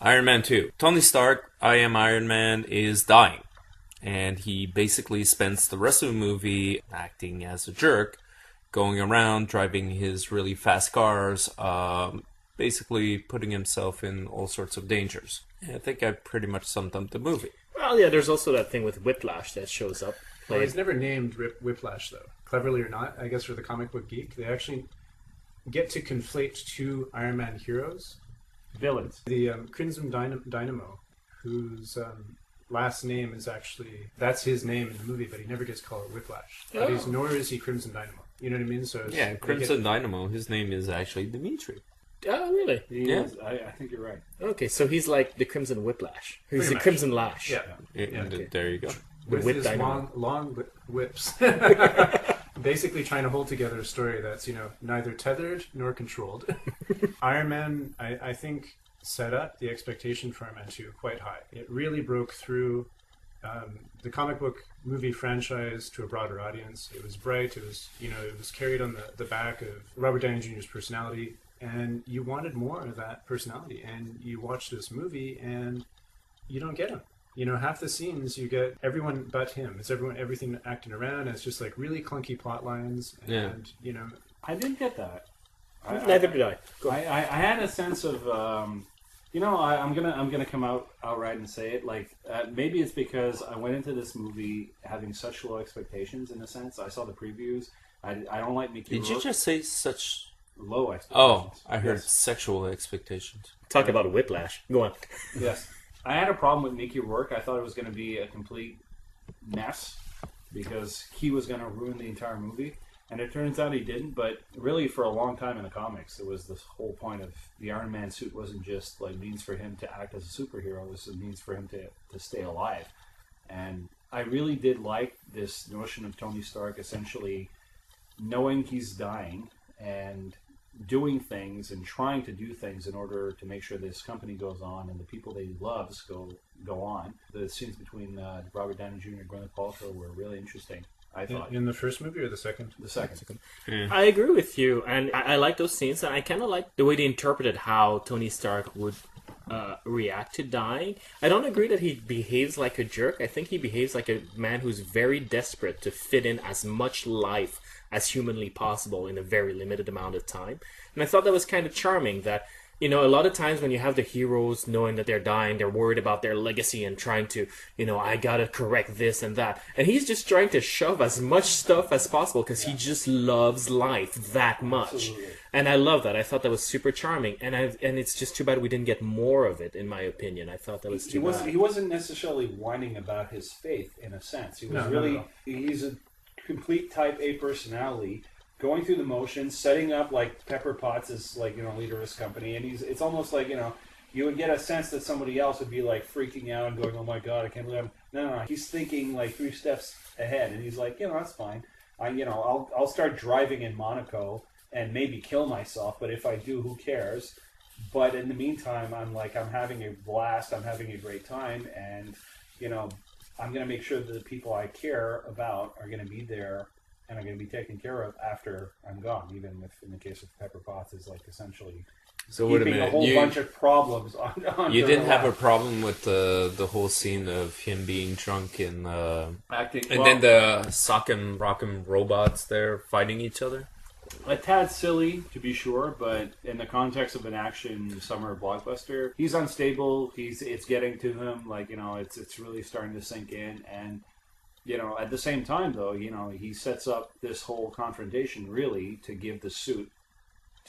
Iron Man 2. Tony Stark, I Am Iron Man, is dying. And he basically spends the rest of the movie acting as a jerk, going around, driving his really fast cars, basically putting himself in all sorts of dangers. And I think I pretty much summed up the movie. Well, yeah, there's also that thing with Whiplash that shows up. Well, he's never named Whiplash, though. Cleverly or not, I guess for the comic book geek, they actually get to conflate two Iron Man heroes. Villains. The Crimson Dynamo, whose last name is actually... That's his name in the movie, but he never gets called Whiplash. Oh. Nor is he Crimson Dynamo. You know what I mean? So yeah, Crimson Dynamo, his name is actually Dimitri. Oh, really? Yeah. I think you're right. Okay, so he's like the Crimson Whiplash. He's the Crimson Lash. Yeah. Okay. There you go. With Whip his Dynamo. long whips. Basically trying to hold together a story that's, neither tethered nor controlled. Iron Man, I think, set up the expectation for Iron Man 2 quite high. It really broke through the comic book movie franchise to a broader audience. It was bright. It was, it was carried on the back of Robert Downey Jr.'s personality. And you wanted more of that personality. And you watch this movie and you don't get him. Half the scenes you get everyone but him. It's everything acting around. And it's just like really clunky plot lines. And, I didn't get that. Neither did I. I had a sense of, I'm gonna come out outright and say it. Like maybe it's because I went into this movie having such low expectations. In a sense, I saw the previews. I don't like Mickey Rourke. Did you just say such low expectations? Oh, I heard sexual expectations. Talk about Whiplash. Go on. Yes. I had a problem with Mickey Rourke. I thought it was going to be a complete mess because he was going to ruin the entire movie. And it turns out he didn't, but really for a long time in the comics, it was this whole point of the Iron Man suit wasn't just like means for him to act as a superhero, it was a means for him to stay alive. And I really did like this notion of Tony Stark essentially knowing he's dying and doing things and trying to do things in order to make sure this company goes on and the people that he loves go on. The scenes between Robert Downey Jr. and Gwyneth Paltrow were really interesting, I thought. In the first movie or the second? The second. Yeah. I agree with you, and I like those scenes, and I kind of like the way they interpreted how Tony Stark would react to dying. I don't agree that he behaves like a jerk. I think he behaves like a man who's very desperate to fit in as much life as humanly possible in a very limited amount of time. And I thought that was kind of charming that, a lot of times when you have the heroes knowing that they're dying, they're worried about their legacy and trying to, I gotta correct this and that. And he's just trying to shove as much stuff as possible because he just loves life that much. Absolutely. And I love that. I thought that was super charming. And it's just too bad we didn't get more of it, in my opinion. I thought that was too bad. He wasn't necessarily whining about his faith, in a sense. He was he's a complete type A personality, going through the motions, setting up like Pepper Potts as leader of his company, and it's almost like you would get a sense that somebody else would be like freaking out and going, "Oh my God, I can't believe I'm..." No, he's thinking like 3 steps ahead, and he's like, that's fine. I'll start driving in Monaco and maybe kill myself, but if I do, who cares? But in the meantime, I'm having a blast, I'm having a great time, and I'm going to make sure that the people I care about are going to be there and are going to be taken care of after I'm gone, even if in the case of Pepper Potts is essentially keeping a whole bunch of problems on You didn't have a problem with the whole scene of him being drunk and acting, and then the sock and rock'em robots there fighting each other? A tad silly, to be sure, but in the context of an action summer blockbuster, he's unstable. It's getting to him. It's really starting to sink in. And at the same time, though, he sets up this whole confrontation really to give the suit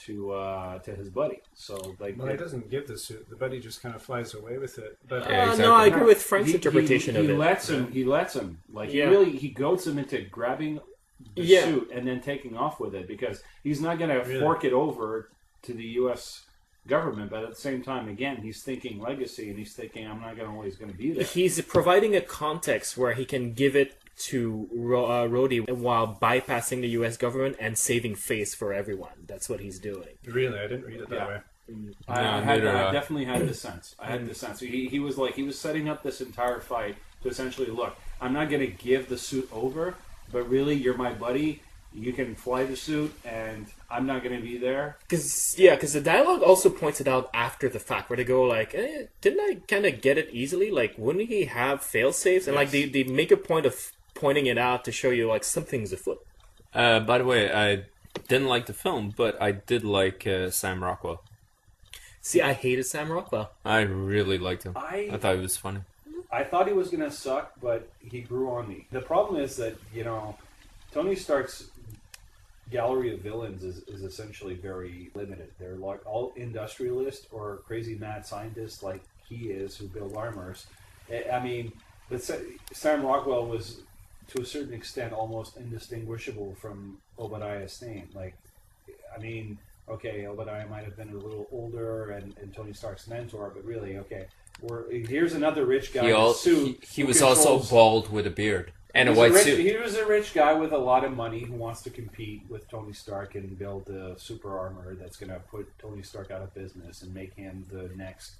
to his buddy. So he doesn't give the suit. The buddy just kind of flies away with it. But No, I agree with Frank's interpretation of it. He lets him. He goads him into grabbing the suit and then taking off with it because he's not going to fork it over to the U.S. government, but at the same time, again, he's thinking legacy and he's thinking, I'm not always going to be there. He's providing a context where he can give it to Rhodey while bypassing the U.S. government and saving face for everyone. That's what he's doing. Really? I didn't read it that way. I definitely had the sense. I had the sense. He was setting up this entire fight to essentially, look, I'm not going to give the suit over, but really, you're my buddy. You can fly the suit, and I'm not going to be there. Because the dialogue also points it out after the fact, where they go like, didn't I kind of get it easily? Like, wouldn't he have fail-safes? And like they make a point of pointing it out to show you like something's afoot. By the way, I didn't like the film, but I did like Sam Rockwell. See, I hated Sam Rockwell. I really liked him. I thought he was funny. I thought he was going to suck, but he grew on me. The problem is that, Tony Stark's gallery of villains is essentially very limited. They're like all industrialists or crazy mad scientists like he is who build armors. I mean, but Sam Rockwell was, to a certain extent, almost indistinguishable from Obadiah Stane. Like, I mean, okay, Obadiah might have been a little older and Tony Stark's mentor, but really, okay, here's another rich guy in a suit. He was also bald with a beard and a white suit. He was a rich guy with a lot of money who wants to compete with Tony Stark and build a super armor that's going to put Tony Stark out of business and make him the next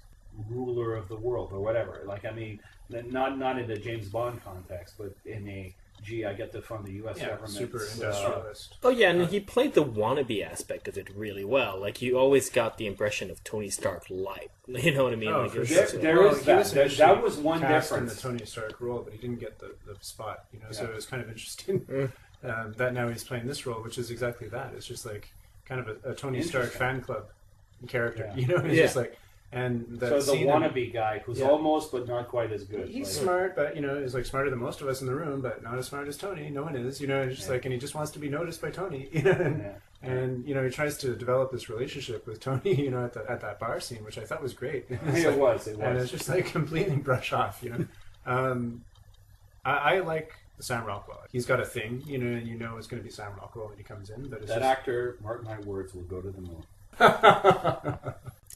ruler of the world or whatever. Like, I mean, not in the James Bond context, but in a I get to fund the U.S. government. Super industrialist. Oh yeah, and he played the wannabe aspect of it really well. Like, you always got the impression of Tony Stark light. You know what I mean? Oh, like, for sure. That was one difference in the Tony Stark role, but he didn't get the spot. So it was kind of interesting that now he's playing this role, which is exactly that. It's just like kind of a Tony Stark fan club character. Yeah. It's just like. And that so the wannabe guy who's almost but not quite as good. He's smart, but he's like smarter than most of us in the room, but not as smart as Tony. No one is, it's just like, and he just wants to be noticed by Tony. And he tries to develop this relationship with Tony, at that bar scene, which I thought was great. It was. And it's just like completely brush off. I like Sam Rockwell. He's got a thing, and it's going to be Sam Rockwell when he comes in. But it's actor, mark my words, will go to the moon.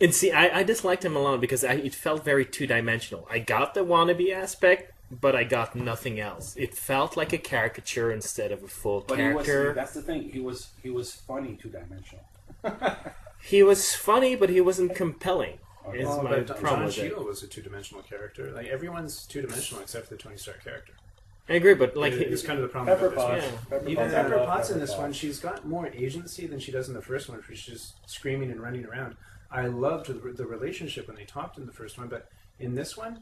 And see, I disliked him a lot because it felt very two-dimensional. I got the wannabe aspect, but I got nothing else. It felt like a caricature instead of a full character. That's the thing. He was funny two-dimensional. He was funny, but he wasn't compelling. John Cheadle was a two-dimensional character. Like, everyone's two-dimensional except for the Tony Stark character. I agree, but like it's kind of the problem. Pepper Potts. Even Pepper Potts in this one, she's got more agency than she does in the first one. She's just screaming and running around. I loved the relationship when they talked in the first one, but in this one,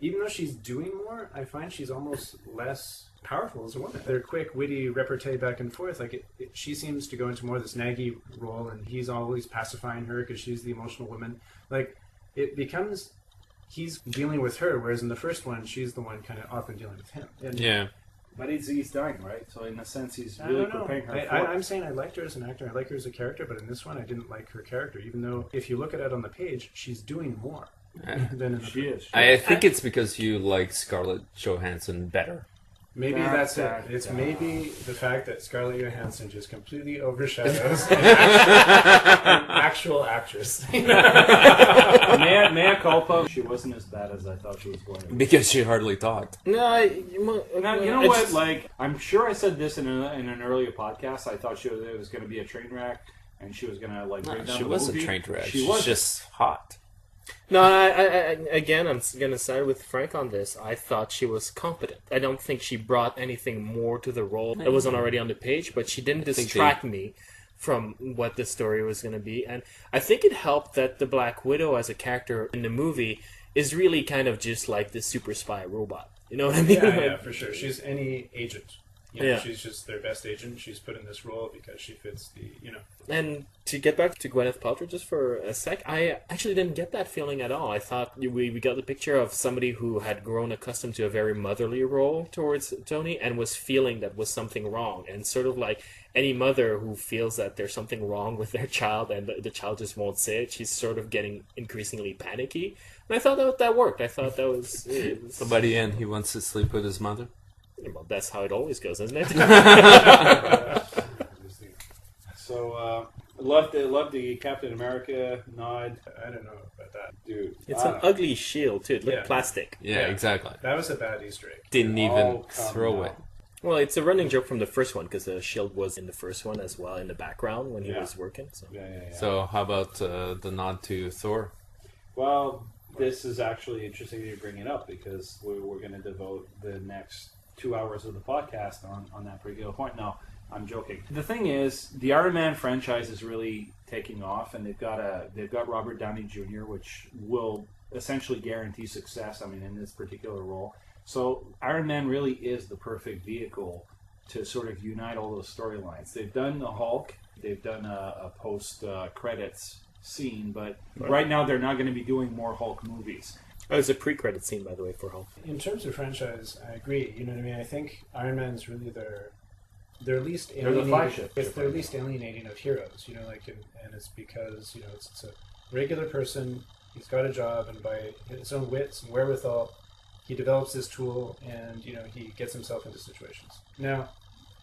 even though she's doing more, I find she's almost less powerful as a woman. They're quick, witty repartee back and forth. Like she seems to go into more of this naggy role, and he's always pacifying her because she's the emotional woman. Like it becomes. He's dealing with her, whereas in the first one, she's the one kind of often dealing with him. Yeah. But he's dying, right? So in a sense, he's really preparing her for I'm saying I liked her as an actor. I like her as a character, but in this one, I didn't like her character. Even though, if you look at it on the page, she's doing more than in the She is. I think it's because you like Scarlett Johansson better. Maybe that's it. It's maybe the fact that Scarlett Johansson just completely overshadows an actual actress. Mea culpa. She wasn't as bad as I thought she was going to be. Because she hardly talked. Now, you know what? Like, I'm sure I said this in an earlier podcast. I thought it was going to be a train wreck, and she was going to bring down the movie. She was a train wreck. She's just hot. No, I again, I'm going to side with Frank on this. I thought she was competent. I don't think she brought anything more to the role that wasn't already on the page, but she didn't distract me from what the story was going to be. And I think it helped that the Black Widow as a character in the movie is really kind of just like the super spy robot. You know what I mean? Yeah, for sure. She's any agent. She's just their best agent. She's put in this role because she fits the, And to get back to Gwyneth Paltrow just for a sec, I actually didn't get that feeling at all. I thought we got the picture of somebody who had grown accustomed to a very motherly role towards Tony and was feeling that was something wrong. And sort of like any mother who feels that there's something wrong with their child and the child just won't say it, she's sort of getting increasingly panicky. And I thought that worked. I thought that was... So by the end, he wants to sleep with his mother? Well, that's how it always goes, isn't it? So, love the Captain America nod. I don't know about that. Dude. It's an ugly shield, too. It looked plastic. Yeah, exactly. That was a bad Easter egg. Didn't even throw it. Well, it's a running joke from the first one, because the shield was in the first one as well, in the background when he was working. So. Yeah. So, how about the nod to Thor? Well, this is actually interesting that you bring it up, because we're going to devote the next 2 hours of the podcast on that particular point. Now, I'm joking. The thing is, the Iron Man franchise is really taking off, and they've got Robert Downey Jr., which will essentially guarantee success. I mean, in this particular role, so Iron Man really is the perfect vehicle to sort of unite all those storylines. They've done the Hulk, they've done a post credits scene, but right now they're not going to be doing more Hulk movies. Oh, there's a pre-credit scene, by the way, for Hulk. In terms of franchise, I agree. You know what I mean? I think Iron Man's really their least They're the alienating. flagship. It's their least alienating of heroes. You know, like, and it's because it's a regular person. He's got a job, and by his own wits and wherewithal, he develops this tool, and he gets himself into situations. Now,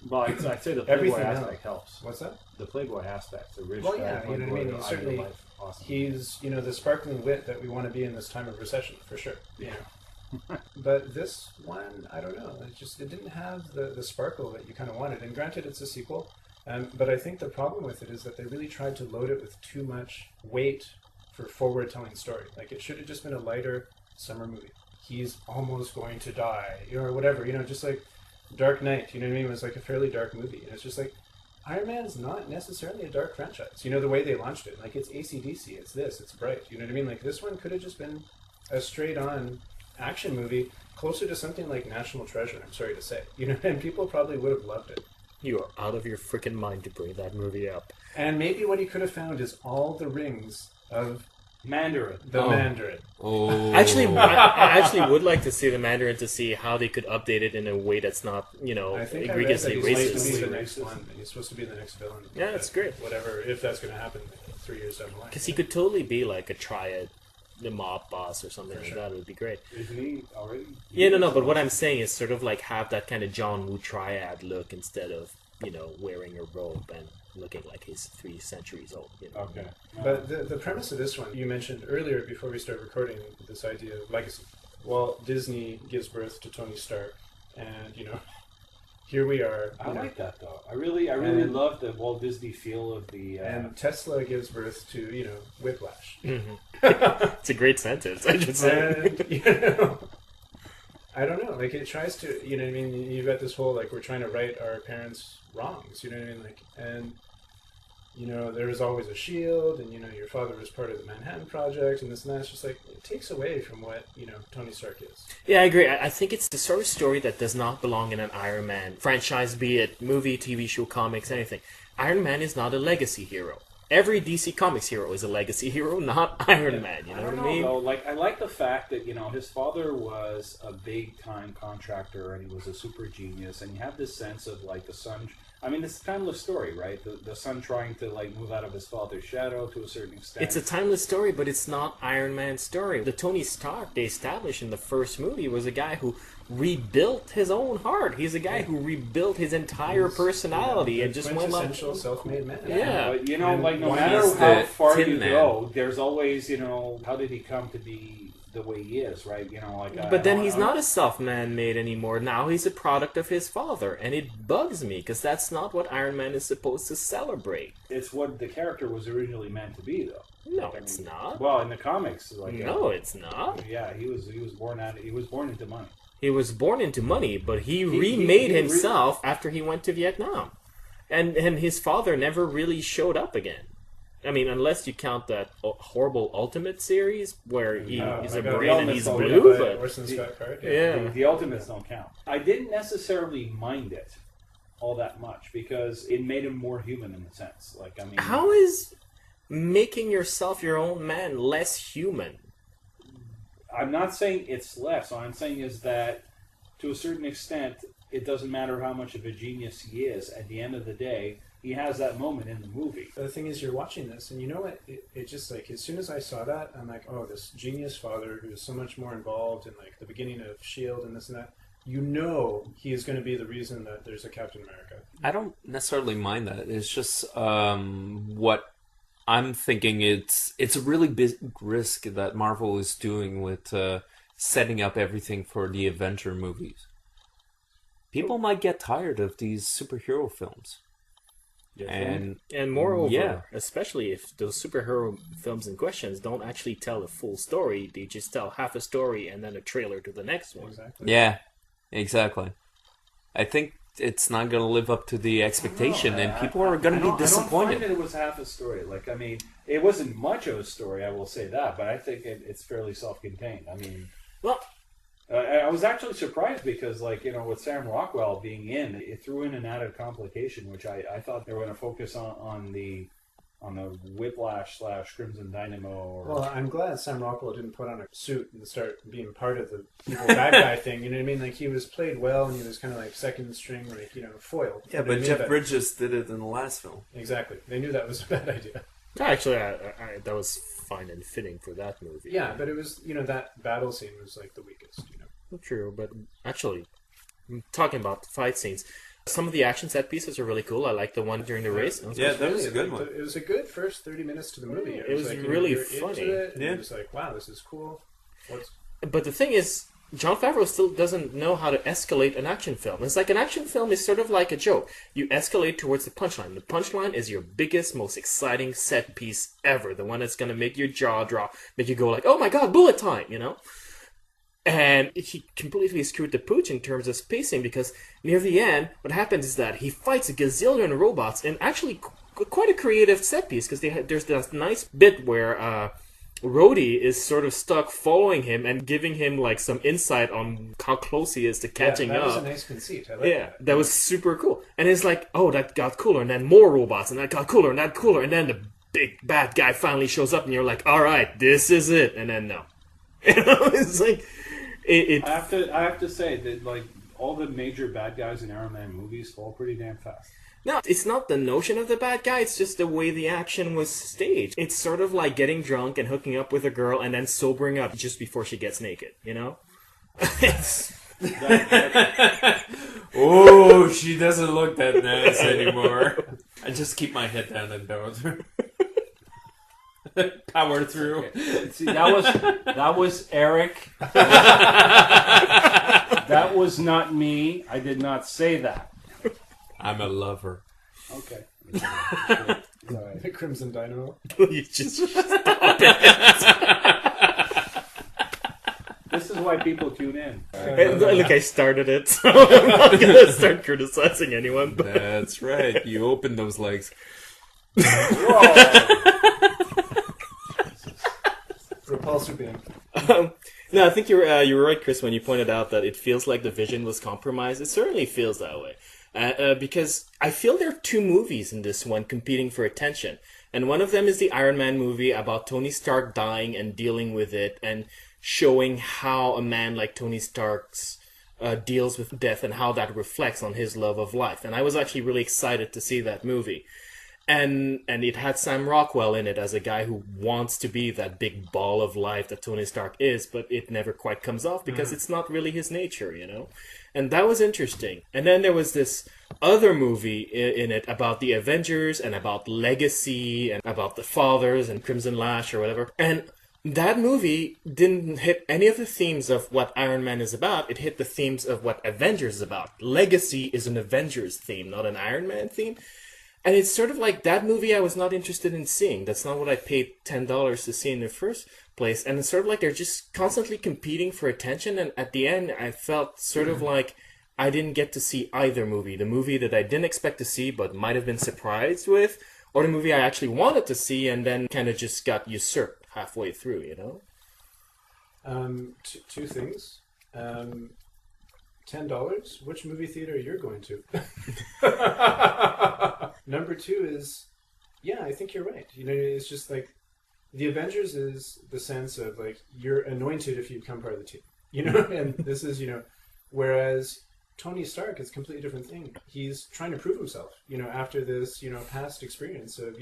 Well, I'd say the Playboy Everything aspect helps. what's that? The Playboy aspect, the rich Well, guy, yeah, you know what I mean. He's certainly awesome. he's the sparkling wit that we want to be in this time of recession for sure. Yeah. But this one, I don't know. It didn't have the sparkle that you kind of wanted. And granted, it's a sequel, but I think the problem with it is that they really tried to load it with too much weight for forward-telling story. Like, it should have just been a lighter summer movie. He's almost going to die, or whatever. Just like Dark Knight. You know what I mean? It was like a fairly dark movie, and it's just like Iron Man's not necessarily a dark franchise. The way they launched it, like, it's AC/DC, it's this, it's bright. You know what I mean? Like, this one could have just been a straight-on action movie, closer to something like National Treasure, I'm sorry to say. And people probably would have loved it. You are out of your freaking mind to bring that movie up. And maybe what he could have found is all the rings of Mandarin. the Mandarin. Oh. Actually, I actually would like to see the Mandarin to see how they could update it in a way that's not, I think egregiously I read that he's supposed to be racist. the next one. He's supposed to be the next villain. Yeah, that's great. Whatever, if that's going to happen 3 years down the line. Because he could totally be like a triad, the mob boss or something like that. It would be great. Isn't he already? Yeah, no, but what I'm saying is sort of like have that kind of John Woo triad look instead of, wearing a robe and looking like he's 3 centuries old. Okay. But the premise of this one, you mentioned earlier before we started recording, this idea of legacy. Walt Disney gives birth to Tony Stark, and here we are. I like that though. I really And- love the Walt Disney feel of the. And Tesla gives birth to Whiplash. It's a great sentence, I should say. And I don't know. Like, it tries to, what I mean? You've got this whole, like, we're trying to right our parents' wrongs, you know what I mean? Like, and, there was always a shield, and, your father was part of the Manhattan Project, and this and that. It's just like, it takes away from what, Tony Stark is. Yeah, I agree. I think it's the sort of story that does not belong in an Iron Man franchise, be it movie, TV show, comics, anything. Iron Man is not a legacy hero. Every DC Comics hero is a legacy hero, not Iron Man. You know what I mean? Though. Like, I like the fact that his father was a big time contractor and he was a super genius, and you have this sense of like the son. I mean, it's a timeless story, right? The son trying to like move out of his father's shadow to a certain extent. It's a timeless story, but it's not Iron Man's story. The Tony Stark they established in the first movie was a guy who rebuilt his own heart. He's a guy who rebuilt his entire personality and just went like quintessential self-made man. Yeah. But And like no one matter is how the far Tin you Man. go, there's always how did he come to be the way he is, right? But then he's not a self-man-made anymore. Now he's a product of his father, and it bugs me because that's not what Iron Man is supposed to celebrate. It's what the character was originally meant to be, though. No, it's not. Well, in the comics, No, it's not. yeah, he was born into money. He was born into money, but he remade he himself after he went to Vietnam. And his father never really showed up again. I mean, unless you count that horrible Ultimate series where he's a God, brain and he's the blue, By but Orson Scott Card. yeah. The Ultimates don't count. I didn't necessarily mind it all that much because it made him more human in a sense. Like, I mean, How is making yourself your own man less human? I'm not saying it's less. All I'm saying is that to a certain extent, it doesn't matter how much of a genius he is. At the end of the day, he has that moment in the movie. The thing is, you're watching this, and you know what? It just, like, as soon as I saw that, I'm like, oh, this genius father who is so much more involved in, like, the beginning of S.H.I.E.L.D. and this and that, he is going to be the reason that there's a Captain America. I don't necessarily mind that. It's just what I'm thinking. It's a really big risk that Marvel is doing with setting up everything for the Avenger movies. People might get tired of these superhero films. And moreover, especially if those superhero films in questions don't actually tell a full story, they just tell half a story and then a trailer to the next one. Exactly. yeah, exactly. I think it's not going to live up to the expectation, and people are going to be I don't disappointed. find that it was half a story. Like, I mean, it wasn't much of a story, I will say that, but I think it's fairly self-contained. I mean, Well, I was actually surprised because, like, with Sam Rockwell being in, it threw in an added complication, which I thought they were going to focus on the Whiplash / Crimson Dynamo. Well, I'm glad Sam Rockwell didn't put on a suit and start being part of the evil bad guy thing. You know what I mean? Like, he was played well, and he was kind of like second string, like, foil. Yeah, but Jeff Bridges did it in the last film. Exactly. They knew that was a bad idea. actually, that was fine and fitting for that movie. Yeah, but it was, that battle scene was like the weakest, True, but actually, talking about the fight scenes, some of the action set pieces are really cool. I like the one during the race. Yeah, that was a good one. It was a good first 30 minutes to the movie. It was like, really you're funny. into it, and Yeah. it was like, wow, this is cool. But the thing is, Jon Favreau still doesn't know how to escalate an action film. It's like an action film is sort of like a joke. You escalate towards the punchline. The punchline is your biggest, most exciting set piece ever. The one that's going to make your jaw drop, make you go like, oh my god, bullet time, And he completely screwed the pooch in terms of spacing, because near the end, what happens is that he fights a gazillion robots in actually quite a creative set piece, because there's this nice bit where Rhodey is sort of stuck following him and giving him like some insight on how close he is to catching that up. was a nice conceit. I like that was super cool. And it's like, oh, that got cooler, and then more robots, and that got cooler, and that cooler, and then the big bad guy finally shows up, and you're like, all right, this is it. And then no, it's like I have to say that, like, all the major bad guys in Iron Man movies fall pretty damn fast. No, it's not the notion of the bad guy, it's just the way the action was staged. It's sort of like getting drunk and hooking up with a girl and then sobering up just before she gets naked, It's... Oh, she doesn't look that nice anymore. I just keep my head down and don't. Power through. Okay. See, that was Eric. That was not me. I did not say that. I'm a lover. Okay. The Crimson Dynamo. You just stop it. This is why people tune in. Look, I started it, so I'm not going to start criticizing anyone. But... That's right. You opened those legs. Repulsor beam. No, I think you were right, Chris, when you pointed out that it feels like the vision was compromised. It certainly feels that way. Because I feel there are two movies in this one competing for attention. And one of them is the Iron Man movie about Tony Stark dying and dealing with it and showing how a man like Tony Stark's deals with death and how that reflects on his love of life. And I was actually really excited to see that movie. And it had Sam Rockwell in it as a guy who wants to be that big ball of life that Tony Stark is, but it never quite comes off because it's not really his nature, And that was interesting. And then there was this other movie in it about the Avengers and about legacy and about the fathers and Crimson Lash or whatever. And that movie didn't hit any of the themes of what Iron Man is about. It hit the themes of what Avengers is about. Legacy is an Avengers theme, not an Iron Man theme. And it's sort of like that movie I was not interested in seeing. That's not what I paid $10 to see in the first place. And it's sort of like they're just constantly competing for attention. And at the end, I felt sort of like I didn't get to see either movie. The movie that I didn't expect to see but might have been surprised with. Or the movie I actually wanted to see and then kind of just got usurped halfway through, Two things. $10. Which movie theater you're going to? Number two is, yeah, I think you're right. It's just like the Avengers is the sense of like you're anointed if you become part of the team. And this is whereas Tony Stark is a completely different thing. He's trying to prove himself. After this past experience of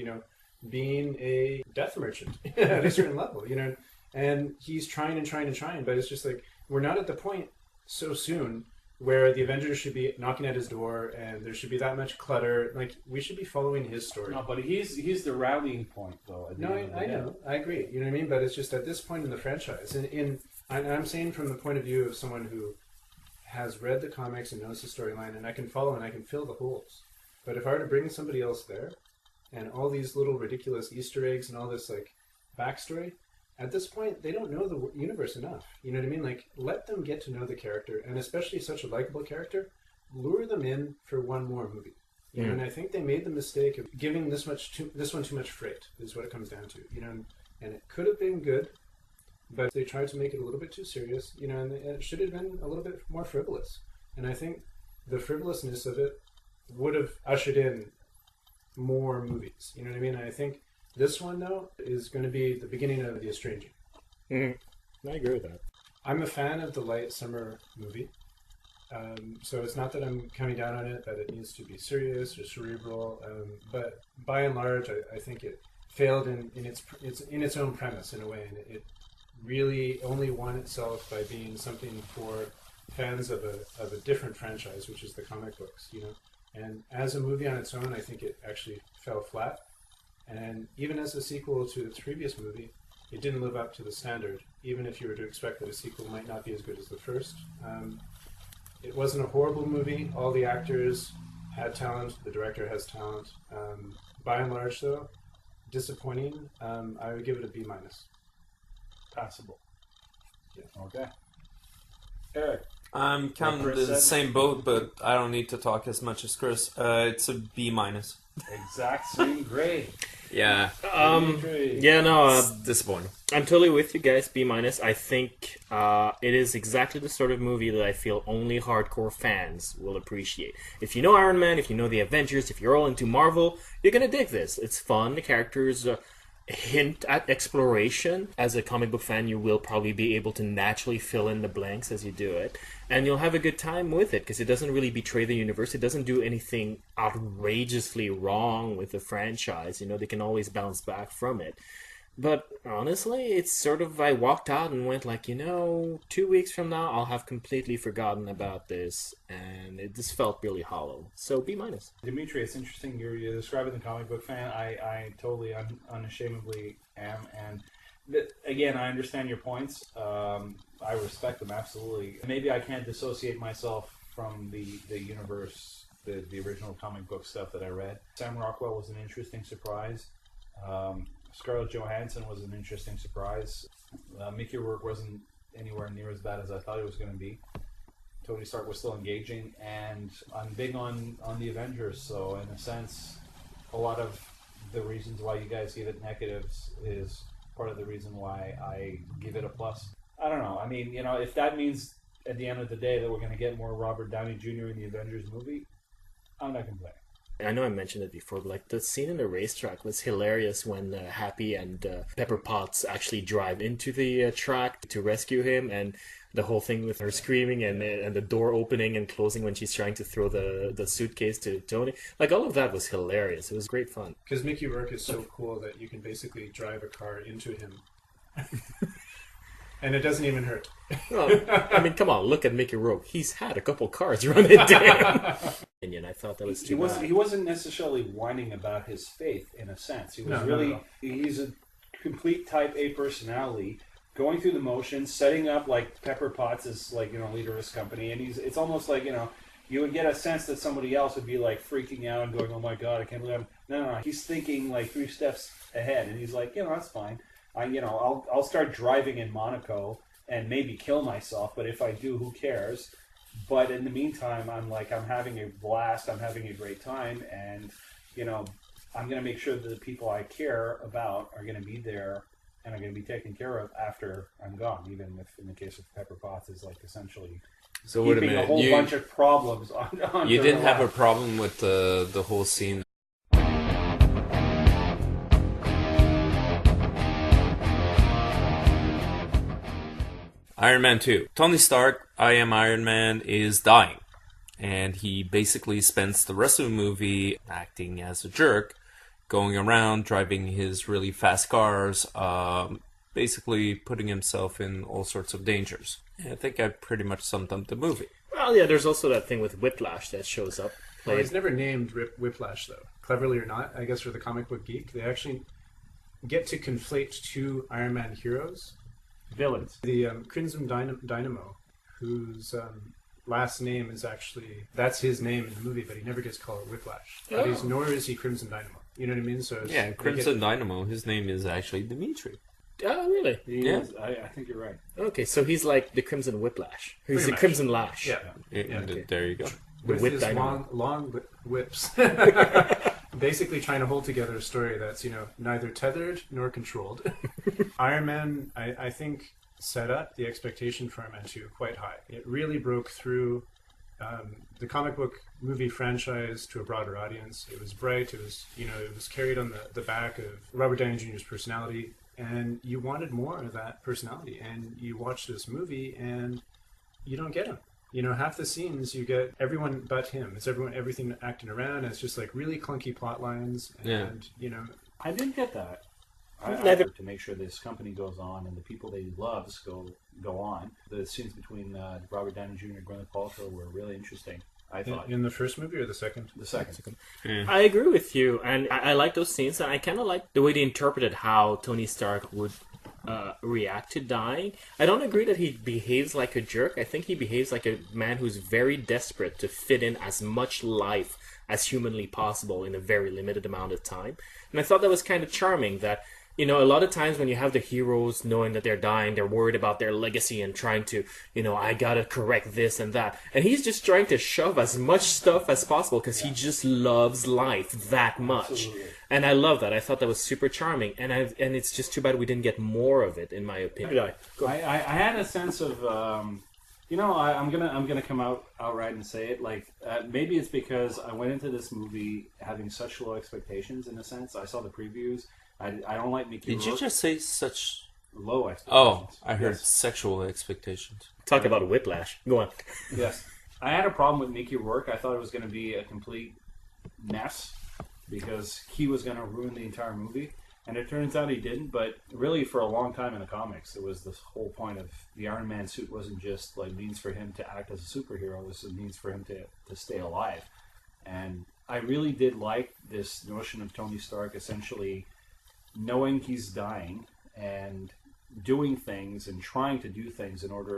being a death merchant at a certain level. And he's trying, but it's just like we're not at the point so soon where the Avengers should be knocking at his door and there should be that much clutter. Like, we should be following his story. No, but he's the rallying point, though. No, I know. I agree. You know what I mean? But it's just at this point in the franchise. And I'm saying from the point of view of someone who has read the comics and knows the storyline, and I can follow and I can fill the holes. But if I were to bring somebody else there, and all these little ridiculous Easter eggs and all this, like, backstory, at this point, they don't know the universe enough. You know what I mean? Like, let them get to know the character, and especially such a likable character. lure them in for one more movie. You know, and I think they made the mistake of giving this one too much freight, is what it comes down to. You know, and it could have been good, but they tried to make it a little bit too serious. You know, and it should have been a little bit more frivolous. And I think the frivolousness of it would have ushered in more movies. You know what I mean? And I think this one, though, is going to be the beginning of The Estranging. I agree with that. I'm a fan of the light summer movie. So it's not that I'm coming down on it, that it needs to be serious or cerebral, but by and large, I think it failed in its own premise in a way, and it really only won itself by being something for fans of a different franchise, which is the comic books, you know. And as a movie on its own, I think it actually fell flat. And even as a sequel to its previous movie, it didn't live up to the standard, even if you were to expect that a sequel might not be as good as the first. It wasn't a horrible movie. All the actors had talent. The director has talent. By and large, though, disappointing. I would give it a B-. Passable. Yeah. Okay. Eric. I'm kind of in the same boat, but I don't need to talk as much as Chris. It's a B-. Exact same grade. Yeah. Yeah, no, It's disappointing. I'm totally with you guys, B-. I think it is exactly the sort of movie that I feel only hardcore fans will appreciate. If you know Iron Man, if you know the Avengers, if you're all into Marvel, you're going to dig this. It's fun. The characters hint at exploration. As a comic book fan, you will probably be able to naturally fill in the blanks as you do it. And you'll have a good time with it, because it doesn't really betray the universe. It doesn't do anything outrageously wrong with the franchise. You know, they can always bounce back from it. But honestly, it's sort of, I walked out and went like, 2 weeks from now, I'll have completely forgotten about this. And it just felt really hollow. So B-. Dimitri, it's interesting you're describing the comic book fan. I totally unashamedly am. And again, I understand your points. I respect them, absolutely. Maybe I can't dissociate myself from the universe, the original comic book stuff that I read. Sam Rockwell was an interesting surprise. Scarlett Johansson was an interesting surprise. Mickey Rourke wasn't anywhere near as bad as I thought it was going to be. Tony Stark was still engaging, and I'm big on the Avengers, so in a sense, a lot of the reasons why you guys give it negatives is part of the reason why I give it a plus. I don't know. I mean, if that means at the end of the day that we're going to get more Robert Downey Jr. in the Avengers movie, I'm not complaining. I know I mentioned it before, but like the scene in the racetrack was hilarious when Happy and Pepper Potts actually drive into the track to rescue him, and the whole thing with her screaming and the door opening and closing when she's trying to throw the suitcase to Tony. Like, all of that was hilarious. It was great fun. Because Mickey Rourke is so cool that you can basically drive a car into him. And it doesn't even hurt. Well, I mean, come on, look at Mickey Rourke. He's had a couple cars run it down. And I thought that was too bad. He wasn't necessarily whining about his faith, in a sense. He was he's a complete type A personality, going through the motions, setting up like Pepper Potts' leader of his company, and it's almost like, you would get a sense that somebody else would be like freaking out and going, "Oh my God, I can't believe I'm..." No. He's thinking like 3 steps ahead, and he's like, that's fine. I'll start driving in Monaco and maybe kill myself, but if I do, who cares? But in the meantime, I'm having a blast, I'm having a great time, and, I'm going to make sure that the people I care about are going to be there and are going to be taken care of after I'm gone, even if in the case of Pepper Potts is essentially keeping a whole bunch of problems on You didn't have a problem with the whole scene. Iron Man 2. Tony Stark, I Am Iron Man, is dying. And he basically spends the rest of the movie acting as a jerk, going around, driving his really fast cars, basically putting himself in all sorts of dangers. And I think I pretty much summed up the movie. Well, yeah, there's also that thing with Whiplash that shows up. Well, he's never named Whiplash, though. Cleverly or not, I guess for the comic book geek, they actually get to conflate 2 Iron Man heroes. Villains. The Crimson Dynamo, whose last name is actually... That's his name in the movie, but he never gets called Whiplash. But nor is he Crimson Dynamo. You know what I mean? So yeah, Crimson Dynamo, his name is actually Dimitri. Oh, really? Yeah. I think you're right. Okay, so he's like the Crimson Whiplash. He's the Crimson Lash. Yeah. Okay. There you go. with whip his dynamic. long whips. Basically trying to hold together a story that's, neither tethered nor controlled. Iron Man, I think, set up the expectation for Man2 quite high. It really broke through the comic book movie franchise to a broader audience. It was bright. It was, it was carried on the back of Robert Downey Jr.'s personality, and you wanted more of that personality. And you watch this movie, and you don't get him. Half the scenes you get everyone but him. It's everything acting around. And it's just like really clunky plot lines, and I didn't get that. I to make sure this company goes on and the people that he loves go on. The scenes between Robert Downey Jr. and Gwyneth Paltrow were really interesting. I thought in the first movie or the second? The second. Yeah. I agree with you, and I like those scenes, and I kind of like the way they interpreted how Tony Stark would react to dying. I don't agree that he behaves like a jerk. I think he behaves like a man who's very desperate to fit in as much life as humanly possible in a very limited amount of time. And I thought that was kind of charming that, a lot of times when you have the heroes knowing that they're dying, they're worried about their legacy and trying to, I gotta correct this and that. And he's just trying to shove as much stuff as possible because he just loves life that much. Absolutely. And I love that. I thought that was super charming. And it's just too bad we didn't get more of it, in my opinion. I had a sense of, I'm gonna come out outright and say it. Like maybe it's because I went into this movie having such low expectations. In a sense, I saw the previews. I don't like Mickey Rourke. Did you just say such low expectations? Oh, I heard Yes. sexual expectations. Talk about a whiplash. Go on. Yes. I had a problem with Mickey Rourke. I thought it was going to be a complete mess because he was going to ruin the entire movie. And it turns out he didn't, but really for a long time in the comics, it was this whole point of the Iron Man suit wasn't just like means for him to act as a superhero, it was a means for him to stay alive. And I really did like this notion of Tony Stark essentially knowing he's dying and doing things and trying to do things in order